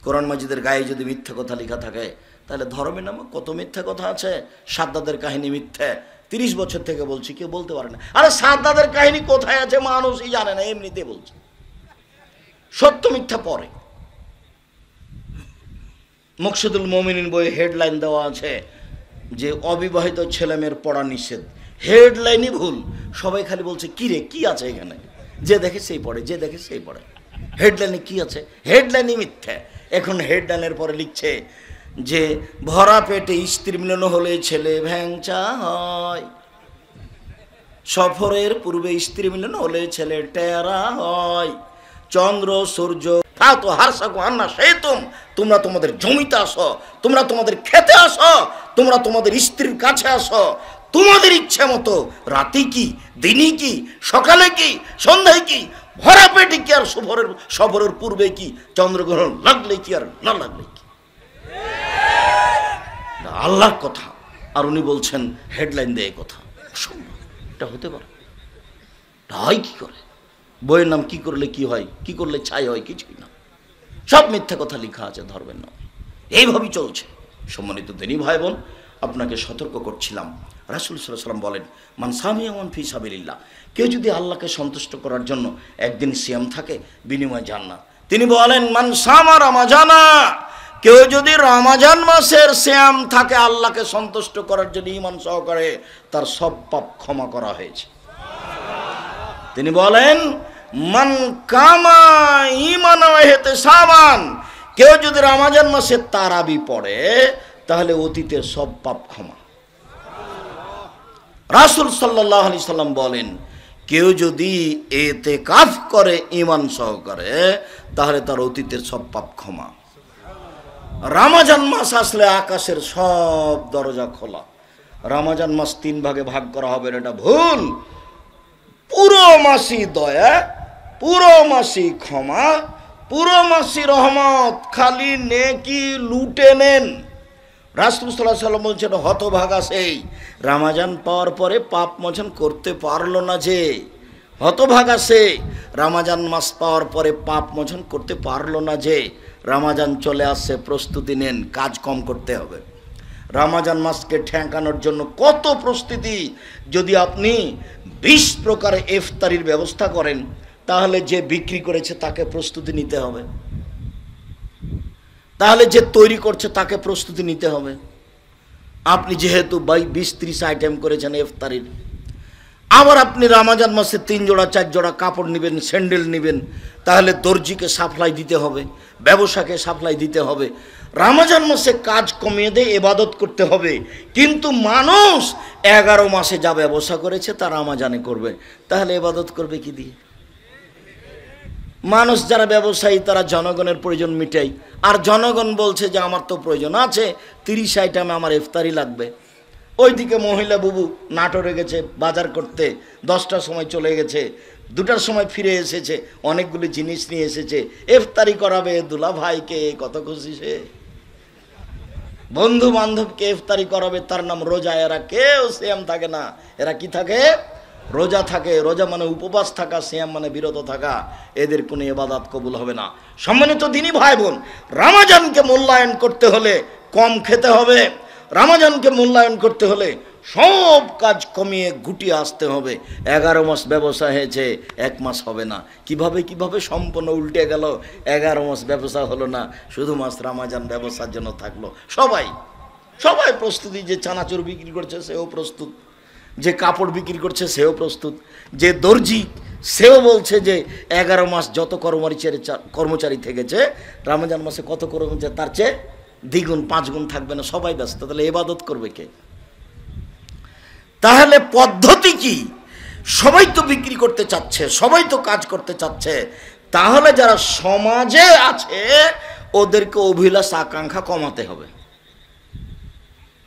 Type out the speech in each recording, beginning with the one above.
কোরআন মাজিদের গায়ে যদি মিথ্যা কথা লেখা থাকে তাহলে ধর্মের নামে কত মিথ্যা কথা আছে। সাদ্দাদের কাহিনী মিথ্যে, 30 বছর থেকে বলছি, কেউ বলতে পারে না। আরে সাদ্দাদের কাহিনী কোথায় আছে মানুষই জানে না, এমনিতে বলছে। সত্য মিথ্যা পরে। মুকশিদুল মুমিনিন বইয়ে হেডলাইন দেওয়া আছে যে অবিবাহিত ছেলেমেয়ের পড়া নিষেধ। হেডলাইনই ভুল, সবাই খালি বলছে কি রে কি আছে এখানে, যে দেখে সেই পড়ে, যে দেখে সেই পড়ে। হেডলাইনে কি আছে? হেডলাইনই মিথ্যা। এখন হেডলাইনের পরে লিখছে যে ভরা পেটে স্ত্রী মিলন হলে ছেলে ভ্যাংচা হয়, সফরের পূর্বে স্ত্রী মিলন হলে ছেলে টেরা হয়, চন্দ্র সূর্য তো হারসাকো আন্না সেইতুম, তোমরা তোমাদের জমিতে আসো, তোমরা তোমাদের খেতে আসো, তোমরা তোমাদের স্ত্রীর কাছে আসো, তোমাদের ইচ্ছা মতো। রাতে কি, দিনই কি, সকালে কি, সন্ধ্যায় কি, ভরা পেটে কি, আর সফরের পূর্বে কি, চন্দ্রগ্রহণ লাগলে কি আর না লাগলে কি। আল্লাহর কথা, আর উনি বলছেন হেডলাইন দেয় কথা। এটা হতে পারে? হয় কি করে? বইয়ের নাম কি করলে কি হয়, কি করলে ছাই হয়, কিছুই না। সব মিথ্যা কথা লেখা আছে ধর্মের নাম। এইভাবেই চলছে। সম্মানিত দিনী ভাই বোন, আপনাকে সতর্ক করছিলাম। রাসূল সাল্লাল্লাহু আলাইহি ওয়াসাল্লাম বলেন, মান সামিয়ামান ফি সাবিলিল্লাহ, কেউ যদি আল্লাহকে সন্তুষ্ট করার জন্য একদিন সিয়াম থাকে, বিনিময় জান্নাত। তিনি বলেন মান সামা রমাজানা, কেউ যদি রমাজান মাসের সিয়াম থাকে আল্লাহকে সন্তুষ্ট করার জন্য ঈমান সহকারে, তার সব পাপ ক্ষমা করা হয়েছে। তিনি বলেন মান কামা ঈমানা ওয়া ইহতিসাবান, কেউ যদি রমজান মাসে তারাবি পড়ে তাহলে অতীতের সব পাপ ক্ষমা। রাসূল সাল্লাল্লাহু আলাইহি সাল্লাম বলেন কেউ যদি ইতিকাফ করে ঈমান সহকারে তাহলে তার অতীতের সব পাপ ক্ষমা। রমজান মাস আসলে আকাশের সব দরজা খোলা। রমজান মাস 3 ভাগে ভাগ করা হবে, এটা ভুল। পুরো মাসই দয়া, পুরো মাসই ক্ষমা, পুরো মাসই রহমত, খালি নেকি লুটে নেন। রাসূল সাল্লাল্লাহু আলাইহি ওয়াসাল্লাম বলছেন হতভাগা সেই রমজান পাওয়ার পরে পাপ মোচন করতে পারলো না যে, হতভাগা সে রমজান মাস পাওয়ার পরে পাপ মোচন করতে পারলো না যে। রমজান চলে আসছে, প্রস্তুতি নেন, কাজ কম করতে হবে। রমজান মাসকে ঠেকানোর জন্য কত প্রস্তুতি। যদি আপনি 20 প্রকারের ইফতারির ব্যবস্থা করেন তাহলে যে বিক্রি করেছে তাকে প্রস্তুতি নিতে হবে, তাহলে যে তৈরি করছে তাকে প্রস্তুতি নিতে হবে। আপনি যেহেতু 20-30 আইটেম করেছেন ইফতারির, আবার আপনি রমজান মাসে 3 জোড়া 4 জোড়া কাপড় নেবেন, স্যান্ডেল নেবেন, তাহলে দর্জিকে সাপ্লাই দিতে হবে, ব্যবসাকে সাপ্লাই দিতে হবে। রমজান মাসে কাজ কমিয়ে দিয়ে ইবাদত করতে হবে। কিন্তু মানুষ 11 মাসে যা ব্যবসা করেছে তা রমজানে করবে, তাহলে ইবাদত করবে কি দিয়ে? মানুষ যারা ব্যবসায়ী তারা জনগণের প্রয়োজন মিটাই, আর জনগণ বলছে যে আমার তো প্রয়োজন আছে, 30 আইটেমে আমার ইফতারি লাগবে। ওইদিকে মহিলা বুবু নাটোরে গেছে বাজার করতে, 10টার সময় চলে গেছে, 2টার সময় ফিরে এসেছে, অনেকগুলি জিনিস নিয়ে এসেছে, ইফতারি করাবে দুলা ভাইকে, কত খুশি সে। বন্ধু বান্ধবকে ইফতারি করাবে, তার নাম রোজা। এরা কেউ সিয়াম থাকে না, এরা কি থাকে? রোজা থাকে। রোজা মানে উপবাস থাকা, সিয়াম মানে বিরত থাকা। এদের কোনো ইবাদত কবুল হবে না। সম্মানিত দিনী ভাই বোন, রমজানকে মূল্যায়ন করতে হলে কম খেতে হবে। রমজানকে মূল্যায়ন করতে হলে সব কাজ কমিয়ে গুটিয়ে আসতে হবে। 11 মাস ব্যবসা হয়েছে, 1 মাস হবে না। কিভাবে সম্পূর্ণ উল্টে গেল। 11 মাস ব্যবসা হলো না, শুধু মাস রমজান ব্যবসার জন্য থাকলো। সবাই প্রস্তুতি। যে চানাচুর বিক্রি করছে সেও প্রস্তুত, যে কাপড় বিক্রি করছে সেও প্রস্তুত, যে দর্জি সেও বলছে যে 11 মাস যত কর্মচারী থেকেছে রমজান মাসে কত কর্মচারী তার চেয়ে দ্বিগুণ 5 গুণ থাকবে না। সবাই ব্যস্ত, তাহলে ইবাদত করবে কে? তাহলে পদ্ধতি কি? সবাই তো বিক্রি করতে চাচ্ছে, সবাই তো কাজ করতে চাচ্ছে, তাহলে যারা সমাজে আছে ওদেরকে অভিলাষ আকাঙ্ক্ষা কমাতে হবে।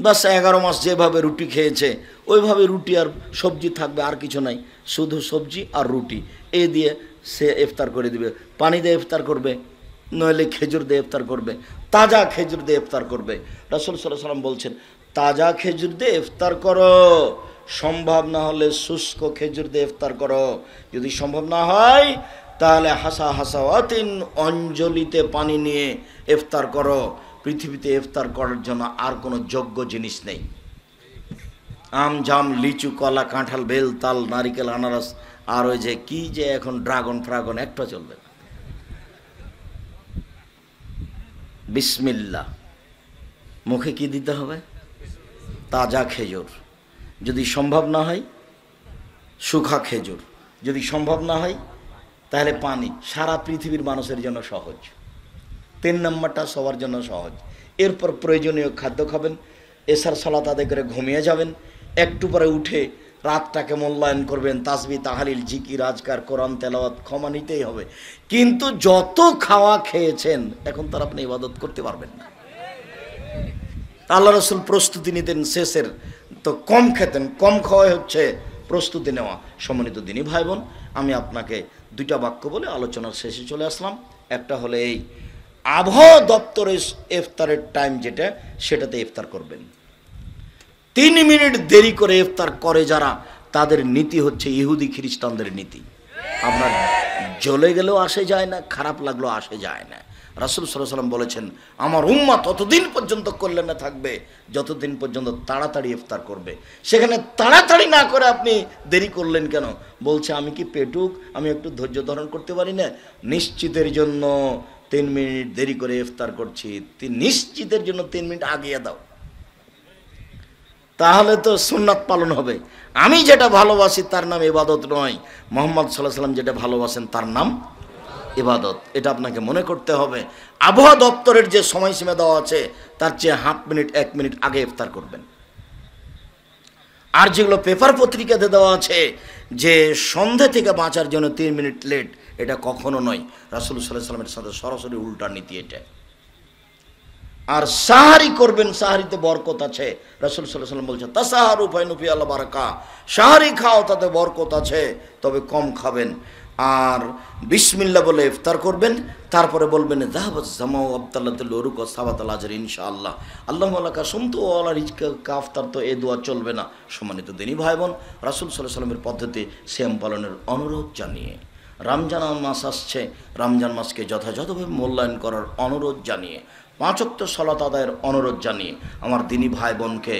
বাস 11 মাস যেভাবে রুটি খেয়েছে ওইভাবে রুটি আর সবজি থাকবে, আর কিছু নাই, শুধু সবজি আর রুটি। এই দিয়ে সে ইফতার করে দিবে। পানি দিয়ে ইফতার করবে, নইলে খেজুর দিয়ে ইফতার করবে, তাজা খেজুর দিয়ে ইফতার করবে। রাসূল সাল্লাল্লাহু আলাইহি ওয়াসাল্লাম বলছেন তাজা খেজুর দিয়ে ইফতার করো, সম্ভব না হলে শুষ্ক খেজুর দিয়ে ইফতার করো। যদি সম্ভব না হয় তাহলে হাসা হাসাওয়াতিন অঞ্জলিতে পানি নিয়ে ইফতার করো। পৃথিবীতে ইফতার করার জন্য আর কোনো যোগ্য জিনিস নেই। আম জাম লিচু কলা কাঁঠাল বেল তাল নারিকেল আনারস আর ওই যে কি যে এখন ড্রাগন ফ্রাগন একটা চলবে না। বিসমিল্লাহ মুখে কি দিতে হবে? তাজা খেজুর, যদি সম্ভব না হয় শুখা খেজুর, যদি সম্ভব না হয় তাহলে পানি। সারা পৃথিবীর মানুষের জন্য সহজ। 3 নম্বরটা সবার জন্য সহজ। এরপর প্রয়োজনীয় খাদ্য খাবেন, এশার সালাত আদায় করে ঘুমিয়ে যাবেন। একটু পরে উঠে রাতটাকে মূল্যায়ন করবেন, তাসবিহ তাহলিল জিকির আজকার কোরআন তেলাওয়াত, ক্ষমা নিতেই হবে। কিন্তু যত খাওয়া খেয়েছেন এখন তার আপনি ইবাদত করতে পারবেন না। আল্লাহ রসুল প্রস্তুতি নিতেন শেষের, তো কম খেতেন, কম খাওয়াই হচ্ছে প্রস্তুতি নেওয়া। সম্মানিত দিনী ভাই বোন, আমি আপনাকে 2টা বাক্য বলে আলোচনার শেষে চলে আসলাম। একটা হলো এই আবহাওয়া দপ্তরের ইফতারের টাইম যেটা, সেটাতে ইফতার করবেন। 3 মিনিট দেরি করে ইফতার করে যারা, তাদের নীতি হচ্ছে ইহুদি খ্রিস্টানদের নীতি। আপনার জ্বলে গেলেও আসে যায় না, খারাপ লাগলেও আসে যায় না। রাসূল সাল্লাল্লাহু আলাইহি ওয়াসাল্লাম বলেছেন, আমার উম্মাহ ততদিন পর্যন্ত কল্যাণে থাকবে যতদিন পর্যন্ত তাড়াতাড়ি ইফতার করবে। সেখানে তাড়াতাড়ি না করে আপনি দেরি করলেন কেন? বলছে আমি কি পেটুক, আমি একটু ধৈর্য ধারণ করতে পারি না? নিশ্চিতের জন্য 3 মিনিট দেরি করে ইফতার করছি, নিশ্চিতের জন্য 3 মিনিট আগিয়ে দাও, তাহলে তো সুন্নাত পালন হবে। আমি যেটা ভালোবাসি তার নাম ইবাদত নয়, মুহাম্মদ সাল্লাল্লাহু আলাইহি ওয়াসাল্লাম যেটা ভালোবাসেন তার নাম ইবাদত। এটা আপনাকে মনে করতে হবে। আবহাওয়া দপ্তরের যে সময়সীমা দেওয়া আছে তার চেয়ে 1/2 মিনিট 1 মিনিট আগে ইফতার করবেন। আর যেগুলো পেপার পত্রিকাতে দেওয়া আছে যে সন্ধে থেকে বাঁচার জন্য 3 মিনিট লেট, এটা কখনো নয়। রাসূল সাল্লাল্লাহু আলাইহি ওয়াসাল্লামের সাথে সরাসরি উল্টা নীতি এটা। আর সাহারি করবেন, সাহারিতে বরকত আছে। রাসূল সাল্লাল্লাহু আলাইহি ওয়াসাল্লাম বলছেন তাসাহারু ফাইনু ফি আল্লাহ বারাকা, সাহারি খাও তাতে বরকত আছে, তবে কম খাবেন। আর বিসমিল্লাহ বলে ইফতার করবেন। তারপরে বলবেন যাহাবাজ জামাউ আবতাল্লাতুল উরুক ওয়া সাবাতাল আজর ইনশাআল্লাহ, আল্লাহুম্মা লাকা সুমতু ওয়া আলা রিজকা আফতার। তো এই দোয়া চলবে না। সম্মানিত দিনী ভাই বোন, রাসূল সাল্লাল্লাহু আলাইহি ওয়াসাল্লামের পদ্ধতি সিয়াম পালনের অনুরোধ জানিয়ে, রমজান মাস আসছে, রমজান মাসকে যথাযথভাবে মূল্যায়ন করার অনুরোধ জানিয়ে, 5 ওয়াক্ত সালাত আদায়ের অনুরোধ জানিয়ে, আমার দিনী ভাই বোনকে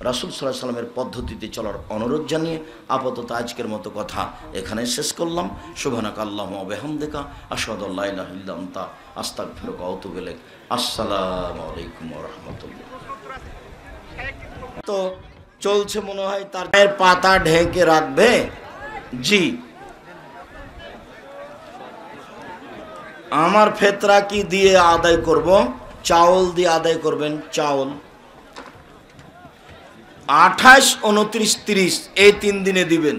রাসূল সাল্লাল্লাহু আলাইহি ওয়াসাল্লামের পদ্ধতিতে চলার অনুরোধ জানিয়ে আপাতত আজকের মতো কথা এখানে শেষ করলাম। সুবহানাকা আল্লাহুম্মা ওয়া বিহামদিকা আশহাদু আল্লা ইলাহা ইল্লা আনতা আস্তাগফিরুকা ওয়া আতুবু ইলাইক। আসসালামু আলাইকুম ওয়া রাহমাতুল্লাহ। তো চলছে মনে হয়, তার পাতা ঢেকে রাখবে। জি, আমার ফেতরা কি দিয়ে আদায় করব? চাউল দিয়ে আদায় করবেন। চাউল 28, 29, 30 এই 3 দিনে দিবেন।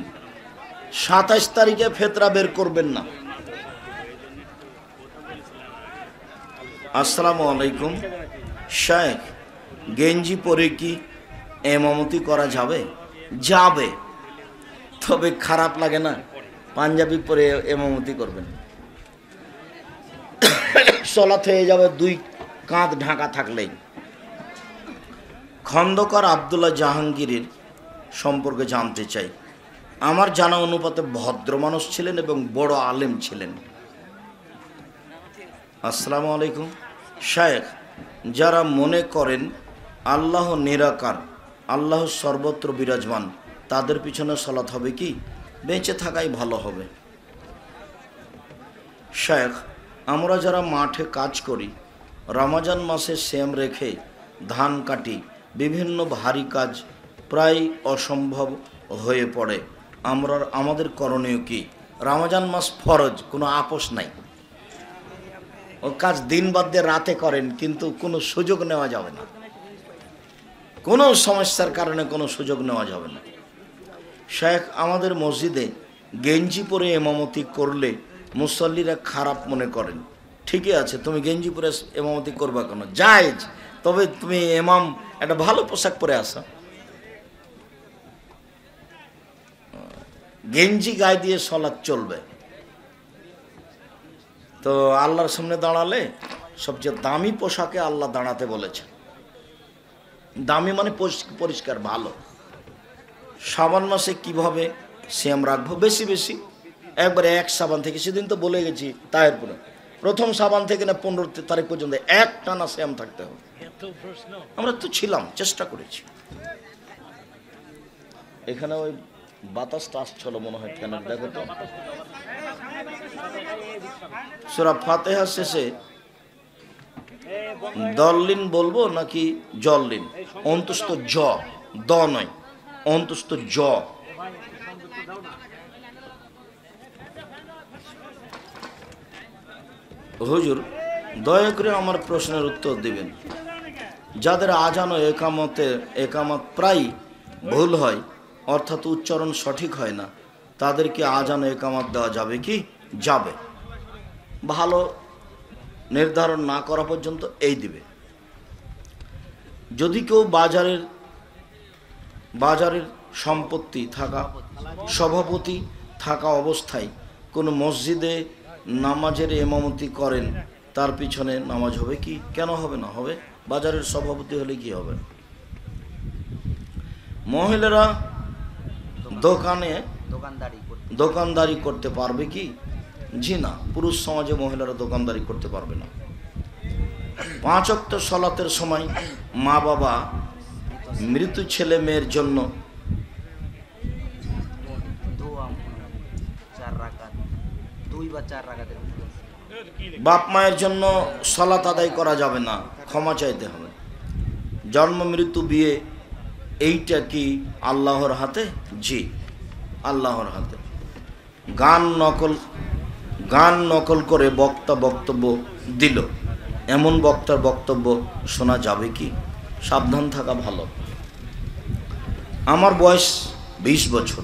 27 তারিখে ফেতরা বের করবেন না। আসসালামু আলাইকুম। শেখ, গেঞ্জি পরে কি ইমামতি করা যাবে? যাবে, তবে খারাপ লাগে না? পাঞ্জাবি পরে ইমামতি করবেন, সলাত হয়ে যাবে 2 কাঁধ ঢাকা থাকলেই। খন্দকার আব্দুল্লাহ জাহাঙ্গীরের সম্পর্কে জানতে চাই। আমার জানা অনুপাতে ভদ্র মানুষ ছিলেন এবং বড় আলেম ছিলেন। আসসালামু আলাইকুম। শেখ, যারা মনে করেন আল্লাহ নিরাকার, আল্লাহ সর্বত্র বিরাজমান, তাদের পিছনে সালাত হবে কি? বেঁচে থাকাই ভালো হবে। শেখ, আমরা যারা মাঠে কাজ করি, রমজান মাসে সিয়াম রেখে ধান কাটি, বিভিন্ন ভারী কাজ প্রায় অসম্ভব হয়ে পড়ে, আমাদের করণীয় কি? রমজান মাস ফরজ, কোনো আপোষ নাই। ও কাজ দিন বাদ দিয়ে রাতে করেন, কিন্তু কোনো সুযোগ নেওয়া যাবে না, কোনো সমস্যার কারণে কোনো সুযোগ নেওয়া যাবে না। শেখ, আমাদের মসজিদে গেঞ্জি পরে ইমামতি করলে মুসল্লিরা খারাপ মনে করেন। ঠিকই আছে, তুমি গেঞ্জি পরে ইমামতি করবা কেন? জায়েজ, তবে তুমি ইমাম একটা ভালো পোশাক পরে আসো। গেঞ্জি গায়ে দিয়ে সালাত চলবে। তো আল্লাহর সামনে দাঁড়ালে সবচেয়ে দামি পোশাকে আল্লাহ দাঁড়াতে বলেছেন। দামি মানে পরিষ্কার ভালো। শাবান মাসে কিভাবে সিয়াম রাখবো? বেশি বেশি একবারে 1 সাবান থেকে, সেদিন তো বলে গেছি তাহেরপুরে, প্রথম সাবান থেকে না 15 তারিখ পর্যন্ত এক টানা শ্যাম থাকতে হবে। আমরা তো ছিলাম, চেষ্টা করেছি। এখানে ওই বাতাসটা আসছিল মনে হয়, কেন দেখো তো। সূরা ফাতিহা শেষে দলিন বলবো নাকি জলিন? অন্তস্থ জ, দ নয়, অন্তস্থ জ। হুজুর দয়া করে আমার প্রশ্নের উত্তর দিবেন। যাদের আজান ও একামত প্রায় ভুল হয়, অর্থাৎ উচ্চারণ সঠিক হয় না, তাদেরকে আজান ও একামত দেওয়া যাবে কি? যাবে। ভালো নির্ধারণ না করা পর্যন্ত এই দিবে। যদি কেউ বাজারের সম্পত্তি থাকা, সভাপতি থাকা অবস্থায় কোনো মসজিদে নামাজের ইমামতি করেন, তার পিছনে নামাজ হবে কি? কেন হবে না? হবে। বাজারের সভাপতি হলে কি হবে? মহিলারা দোকানদারি করতে পারবে কি? জি না, পুরুষ সমাজে মহিলারা দোকানদারি করতে পারবে না। 5 ওয়াক্ত সালাতের সময় মা বাবা মৃত ছেলে মেয়ের জন্য বাপ মায়ের জন্য সালাত আদায় করা যাবে না, ক্ষমা চাইতে হবে। জন্ম মৃত্যু বিয়ে এইটা কি আল্লাহর হাতে? জি, আল্লাহর হাতে। গান নকল করে বক্তা বক্তব্য দিল, এমন বক্তার বক্তব্য শোনা যাবে কি? সাবধান থাকা ভালো। আমার বয়স 20 বছর,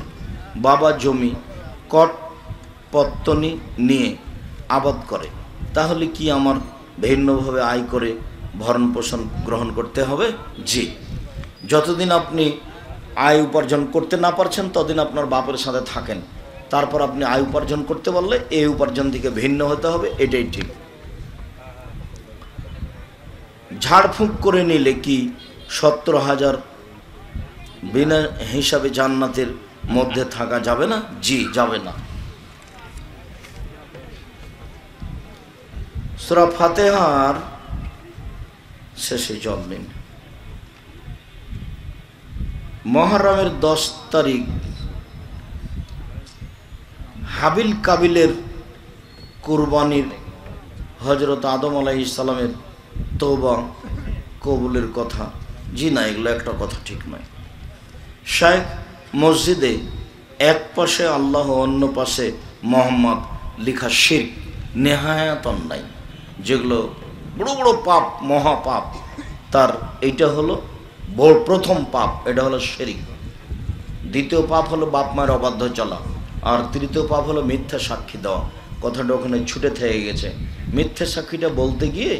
বাবা জমি পত্তনি নিয়ে আবাদ করে, তাহলে কি আমার ভিন্নভাবে আয় করে ভরণ পোষণ গ্রহণ করতে হবে? জি। যতদিন আপনি আয় উপার্জন করতে না পারছেন ততদিন আপনার বাপের সাথে থাকেন, তারপর আপনি আয় উপার্জন করতে পারলে এই উপার্জন থেকে ভিন্ন হতে হবে, এটাই ঠিক। ঝাড়ফুঁক করে নিলে কি 70,000 বিনা হিসাবে জান্নাতের মধ্যে থাকা যাবে না? জি, যাবে না। সূরা ফাতিহার শেষে জন্মেন। মুহররমের 10 তারিখ হাবিল কাবিলের কুরবানির, হযরত আদম আলাইহিস সালামের তওবা কবুলের কথা। জি না, এগুলো একটা কথা ঠিক নয়। শায়েখ মসজিদে এক পাশে আল্লাহ অন্য পাশে মোহাম্মদ লেখা শিরক নেহায়াত অন্যায়, যেগুলো বড় বড় পাপ, মহাপাপ। তার এইটা হলো প্রথম পাপ, এটা হলো শিরক। দ্বিতীয় পাপ হলো বাপ মায়ের অবাধ্য চলা, আর তৃতীয় পাপ হলো মিথ্যা সাক্ষী দেওয়া। কথাটা ওখানে ছুটে থেকে গেছে। মিথ্যা সাক্ষীটা বলতে গিয়ে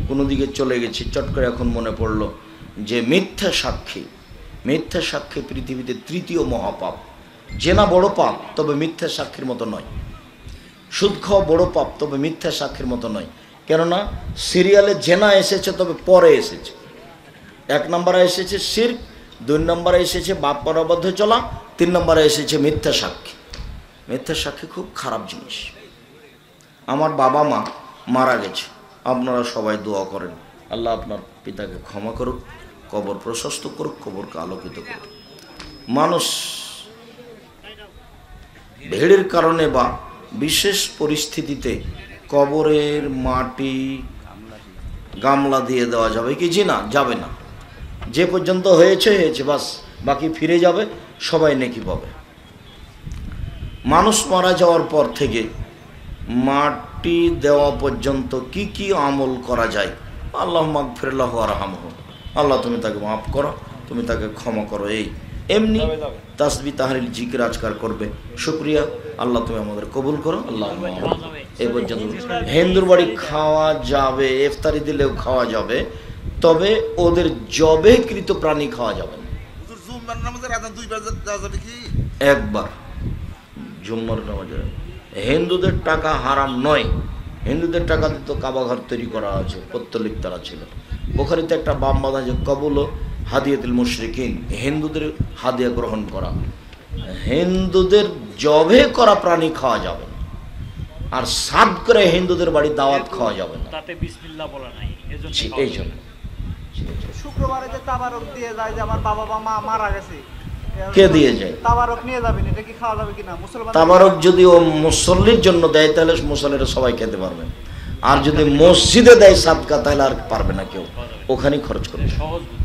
কোনো দিকে চলে গেছি, চট করে এখন মনে পড়লো যে মিথ্যা সাক্ষী পৃথিবীতে তৃতীয় মহাপাপ। জেনা বড় পাপ, তবে মিথ্যা সাক্ষীর মতো নয়। সুদ খাওয়া বড় পাপ, তবে মিথ্যা সাক্ষীর মতো নয়। কেননা সিরিয়ালে জেনা এসেছে, তবে পরে এসেছে। 1 নম্বরে এসেছে শিরক, 2 নম্বরে এসেছে বাপ মার অবাধ্য চলা, 3 নম্বরে এসেছে মিথ্যা সাক্ষী। মিথ্যা সাক্ষী খুব খারাপ জিনিস। আমার বাবা মা মারা গেছে, আপনারা সবাই দোয়া করেন আল্লাহ আপনার পিতাকে ক্ষমা করুক, কবর প্রশস্ত করুক, কবরকে আলোকিত করুক। মানুষ ভিড়ের কারণে বা বিশেষ পরিস্থিতিতে কবরের মাটি গামলা দিয়ে দেওয়া যাবে কি? জি না, যাবে না। যে পর্যন্ত হয়েছে বাস, বাকি ফিরে যাবে, সবাই নেকি পাবে। মানুষ মারা যাওয়ার পর থেকে মাটি দেওয়া পর্যন্ত কি কি আমল করা যায়? আল্লাহ মাগফিরাল্লাহ ওয়ারহামহু, আল্লাহ তুমি তাকে মাফ করো, তুমি তাকে ক্ষমা করো। এই এমনি তাসবিহ তাহলিল জিকির আজকার করবে, শুকরিয়া, আল্লাহ তুমি আমাদের কবুল করো। আল্লাহ এই পর্যন্ত। হিন্দুর বাড়ি খাওয়া যাবে, ইফতারি দিলেও খাওয়া যাবে, তবে ওদের জবেকৃত প্রাণী খাওয়া যাবে না। একবার জুম্মার নামাজে। হিন্দুদের টাকা হারাম নয়, হিন্দুদের টাকাতে তো কাবাঘর তৈরি করা আছে, পত্তলিক তারা ছিল। বুখারীতে একটা বাম বাঁধা যে কবুল হাদিয়াতুল মুশরিকিন, হিন্দুদের হাদিয়া গ্রহণ করা। হিন্দুদের জবে করা প্রাণী খাওয়া যাবে না, আর সাব করে হিন্দুদের বাড়ি দাওয়াত খাওয়া যাবে না, তাতে বিসমিল্লাহ বলা নাই, এজন্য এই জন্য। শুক্রবারে যে তাবারক দিয়ে যায় যে আমার বাবা বা মা মারা গেছে, কে দিয়ে যায়? তাবারক নিয়ে যাবেন, এটা কি খাওয়া যাবে কিনা? মুসলমান তাবারক যদি ও মুসল্লির জন্য দেয় তাহলে মুসল্লিরা সবাই খেতে পারবেন, আর যদি মসজিদে দেয় সাদকা তাহলে আর পারবে না কেউ, ওখানেই খরচ করবে। সহজ বুদ্ধি।